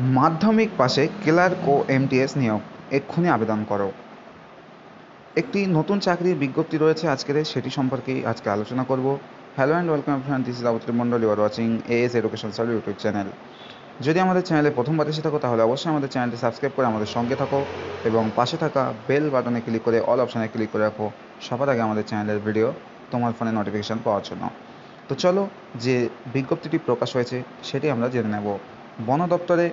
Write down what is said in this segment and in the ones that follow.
মাধ্যমিক পাশে ক্লার্ক ও এমটিএস নিয়োগ এক্ষুনি আবেদন করো। একটি নতুন চাকরির বিজ্ঞপ্তি রয়েছে আজকের, সেটি সম্পর্কেই আজকে আলোচনা করব। Hello and welcome friend, this is Abutri Mondal, you are watching AS education sir YouTube channel. যদি আমাদের চ্যানেলে প্রথমবার এসে থাকো তাহলে অবশ্যই আমাদের চ্যানেলটি সাবস্ক্রাইব করে আমাদের সঙ্গে থাকো এবং পাশে থাকা বেল বাটনে ক্লিক করে অল অপশানে ক্লিক করে রাখো সবার আগে আমাদের চ্যানেলের ভিডিও তোমার ফোনে নোটিফিকেশান পাওয়ার জন্য। তো চলো, যে বিজ্ঞপ্তিটি প্রকাশ হয়েছে সেটি আমরা জেনে নেব। বন দপ্তরে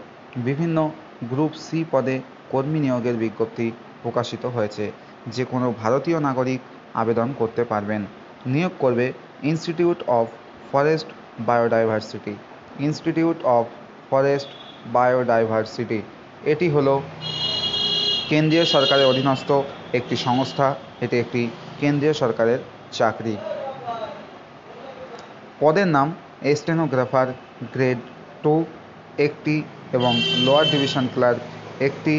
বিভিন্ন গ্রুপ সি পদে কর্মী নিয়োগের বিজ্ঞপ্তি প্রকাশিত হয়েছে। যে কোনো ভারতীয় নাগরিক আবেদন করতে পারবেন। নিয়োগ করবে institute of forest biodiversity. Institute of forest biodiversity এটি হলো কেন্দ্রীয় সরকারের অধীনস্থ একটি সংস্থা। এটি একটি কেন্দ্রীয় সরকারের চাকরি। পদের নাম স্টেনোগ্রাফার গ্রেড 2 একটি এবং লোয়ার ডিভিশন ক্লার্ক একটি,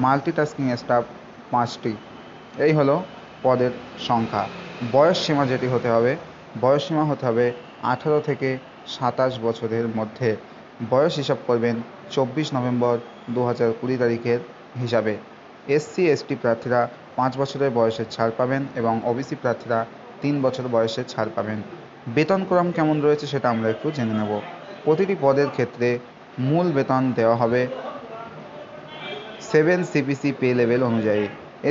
মাল্টিটাস্কিং স্টাফ 5টি। এই হলো পদের সংখ্যা। বয়স সীমা যেটি হতে হবে, বয়স সীমা হতে হবে 18 থেকে 27 বছরের মধ্যে। বয়স হিসাব করবেন 24 নভেম্বর 2020 তারিখের হিসাবে। এসসি এসটি প্রার্থীরা 5 বছরের বয়সের ছাড় পাবেন এবং ওবিসি প্রার্থীরা 3 বছর বয়সের ছাড় পাবেন। বেতনক্রম কেমন রয়েছে সেটা আমরা একটু জেনে নেব। প্রতিটি পদের ক্ষেত্রে মূল বেতন দেওয়া হবে 7 সিপিসি পে লেভেল অনুযায়ী।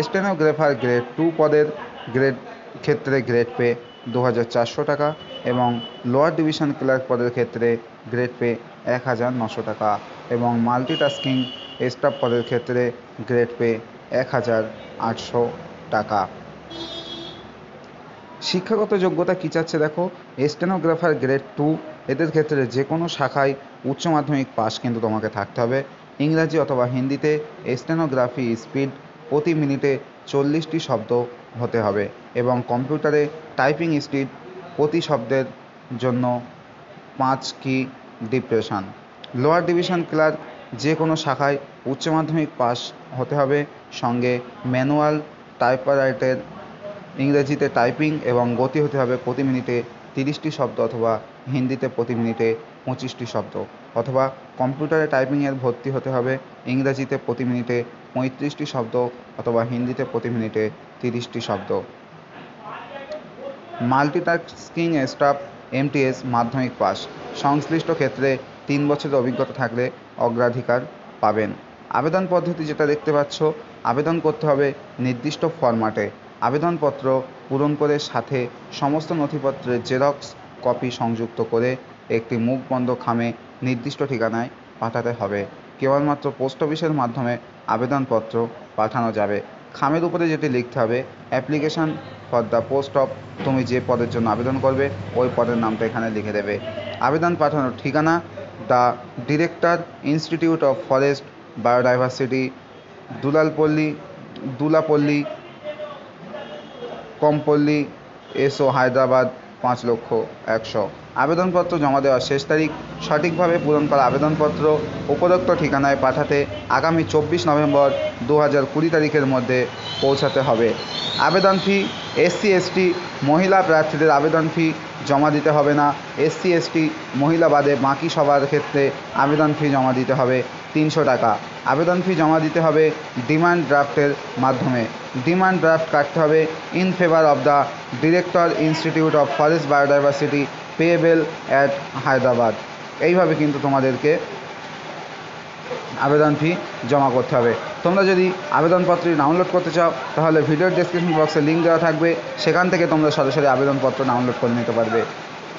স্টেনোগ্রাফার গ্রেড 2 পদের ক্ষেত্রে গ্রেড পে 2400 টাকা এবং লোয়ার ডিভিশন ক্লার্ক পদের ক্ষেত্রে গ্রেড পে 1900 টাকা এবং মাল্টিটাস্কিং স্টাফ পদের ক্ষেত্রে গ্রেড পে 1800 টাকা। শিক্ষাগত যোগ্যতা কী চাচ্ছে দেখো। স্টেনোগ্রাফার গ্রেড 2 এদের ক্ষেত্রে যে কোনো শাখায় উচ্চ মাধ্যমিক পাস কিন্তু তোমাকে থাকতে হবে। ইংরাজি অথবা হিন্দিতে স্টেনোগ্রাফি স্পিড প্রতি মিনিটে 40টি শব্দ হতে হবে এবং কম্পিউটারে টাইপিং স্পিড প্রতি শব্দের জন্য 5 কি ডিপ্রেশন। লোয়ার ডিভিশন ক্লার্ক যে কোনো শাখায় উচ্চ মাধ্যমিক পাস হতে হবে, সঙ্গে ম্যানুয়াল টাইপরাইটের ইংরেজিতে টাইপিং এবং গতি হতে হবে প্রতি মিনিটে 30টি শব্দ অথবা হিন্দিতে প্রতি মিনিটে 25টি শব্দ, অথবা কম্পিউটারে টাইপিংয়ের ভর্তি হতে হবে ইংরেজিতে প্রতি মিনিটে 35টি শব্দ অথবা হিন্দিতে প্রতি মিনিটে 30টি শব্দ। মাল্টিটাস্কিং স্টাফ এমটিএস মাধ্যমিক পাস, সংশ্লিষ্ট ক্ষেত্রে 3 বছরের অভিজ্ঞতা থাকলে অগ্রাধিকার পাবেন। আবেদন পদ্ধতি যেটা দেখতে পাচ্ছ, আবেদন করতে হবে নির্দিষ্ট ফরম্যাটে। আবেদনপত্র পূরণ করে সাথে সমস্ত নথিপত্রের জেরক্স কপি সংযুক্ত করে একটি মুখবন্ধ খামে নির্দিষ্ট ঠিকানায় পাঠাতে হবে। কেবলমাত্র পোস্ট অফিসের মাধ্যমে আবেদনপত্র পাঠানো যাবে। খামের উপরে যেটি লিখতে হবে, application for the post of, তুমি যে পদের জন্য আবেদন করবে ওই পদের নামটা এখানে লিখে দেবে। আবেদন পাঠানোর ঠিকানা, the director, institute of forest biodiversity, Dulapally Kompally, SO Hyderabad 5,01,000। আবেদনপত্র জমা দেওয়ার শেষ তারিখ। সঠিকভাবে পূরণ করা আবেদনপত্র উপরোক্ত ঠিকানায় পাঠাতে আগামী 24 নভেম্বর 2020 তারিখের মধ্যে পৌঁছাতে হবে। আবেদন ফি, এসসি এসটি মহিলা প্রার্থীদের আবেদন ফি জমা দিতে হবে না। এসসি এসটি মহিলা বাদে বাকি সবার ক্ষেত্রে আবেদন ফি জমা দিতে হবে 300 টাকা। আবেদন ফি জমা দিতে হবে ডিমান্ড ড্রাফটের মাধ্যমে। ডিমান্ড ড্রাফট কাটতে হবে in favour of the director, institute of forest biodiversity, payable at Hyderabad. এইভাবে কিন্তু তোমাদেরকে আবেদন ফি জমা করতে হবে। তোমরা যদি আবেদনপত্রটি ডাউনলোড করতে চাও তাহলে ভিডিওর ডেসক্রিপশন বক্সে লিঙ্ক দেওয়া থাকবে, সেখান থেকে তোমরা সরাসরি আবেদনপত্র ডাউনলোড করে নিতে পারবে।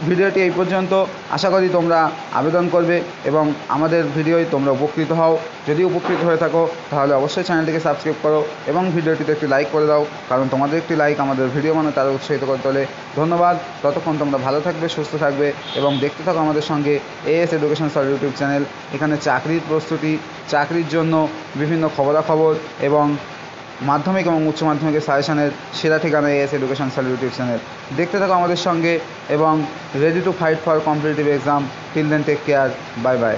ভিডিওটি এই পর্যন্ত। আশা করি তোমরা আবেদন করবে এবং আমাদের ভিডিওয় তোমরা উপকৃত হও। যদি উপকৃত হয়ে থাকো তাহলে অবশ্যই চ্যানেলটিকে সাবস্ক্রাইব করো এবং ভিডিওটিতে একটি লাইক করে দাও, কারণ তোমাদের একটি লাইক আমাদের ভিডিও বানাতে আরও উৎসাহিত করে তোলে। ধন্যবাদ। ততক্ষণ তোমরা ভালো থাকবে, সুস্থ থাকবে এবং দেখতে থাকো আমাদের সঙ্গে as education sir YouTube channel. এখানে চাকরির প্রস্তুতি, চাকরির জন্য বিভিন্ন খবরাখবর এবং মাধ্যমিক এবং উচ্চ মাধ্যমিকের সাজেশনের সেরা ঠিকানা AS education sir YouTube channel. দেখতে থাকো আমাদের সঙ্গে এবং ready to fight for competitive exam. Till then take care, bye by.